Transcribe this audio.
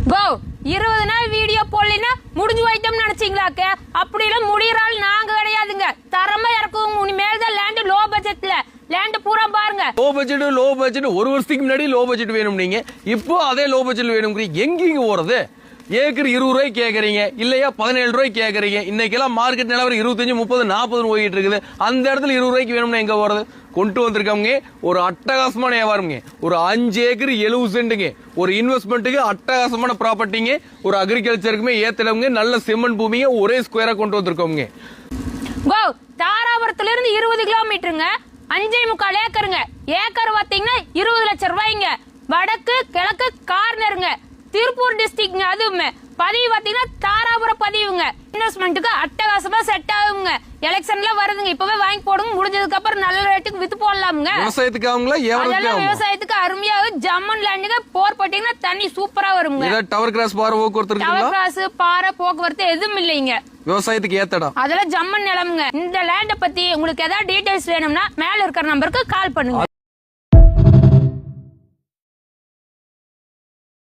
கோ 20 நாள் வீடியோ போடலைன்னா முடிஞ்சு வைட்டோம்னு நினைச்சீங்களாக்க? அப்படி எல்லாம் முடியறாள் நாங்க கிடையாதுங்க. தரமா இறக்குவோம். இனிமேல் தான் லேண்ட் லோ பட்ஜெட்ல லேண்ட் பூரா பாருங்க. லோ பட்ஜெட் ஒரு வருஷத்துக்கு முன்னாடி லோ பட்ஜெட் வேணும் நீங்க, இப்போ அதே லோ பட்ஜெட் வேணும். எங்கீங்க போறது? ஏக்கர் 20 ரூபாய்க்கு கேக்குறீங்க இல்லையா 17 ரூபாய்க்கு கேக்குறீங்க. இன்னைக்கெல்லாம் மார்க்கெட் நிலவரம் 25, 30, 40 போயிட்டு இருக்குது. அந்த இடத்துல 20 ரூபாய்க்கு வேணும்னா எங்க போறது? கொண்டு வந்திருக்கவங்க ஒரு அட்டகாசமான வியாபாரம்ங்க. ஒரு 5 ஏக்கர் 70 சென்ட்டுங்க. ஒரு இன்வெஸ்ட்மெண்ட்டுக்கு அட்டகாசமான ப்ராப்பர்ட்டிங்க. ஒரு அக்ரிகல்ச்சருக்குமே ஏத்தலவங்க. நல்ல செம்மண் பூமிங்க. ஒரே ஸ்கொயரா கொண்டு வந்திருக்கவங்க. தாராபுரத்துல இருந்து 20 கிலோமீட்டருங்க. 5.25 ஏக்கருங்க. ஏக்கர் பாத்தீங்கன்னா 20 லட்சம் ரூபாய்ங்க. வடக்கு கிழக்கு கார்னருங்க. திருப்பூர் டிஸ்ட்ரிக்ட்ங்க. அதுவுமே பதிவு பாத்தீங்கன்னா தாராபுரம் பதிவுங்க. இன்வெஸ்ட்மெண்ட்டுக்கு அட்டகாசமா செட் ஆகுங்க. எலெக்ஷன்ல வருதுங்க. இப்பவே வாங்கி போடுங்க. முடிஞ்சதுக்கு அப்புறம் நல்ல ரேட்டுக்கு வித்து போடலாமுங்க. விவசாயத்துக்கு அருமையாக ஜம்மன் லேண்டுங்க. போர் போட்டீங்கன்னா தண்ணி சூப்பரா வருங்க. டவர் கிராஸ் பாறை போக்குவரத்து, டவர் கிராஸ் பாறை போக்குவரத்து எதுவும் இல்லைங்க. விவசாயத்துக்கு ஏத்தடம். அதெல்லாம் ஜம்மன் நிலம்ங்க. இந்த லேண்ட பத்தி உங்களுக்கு ஏதாவது டீடைல்ஸ் வேணும்னா மேல இருக்கிற நம்பருக்கு கால் பண்ணுங்க.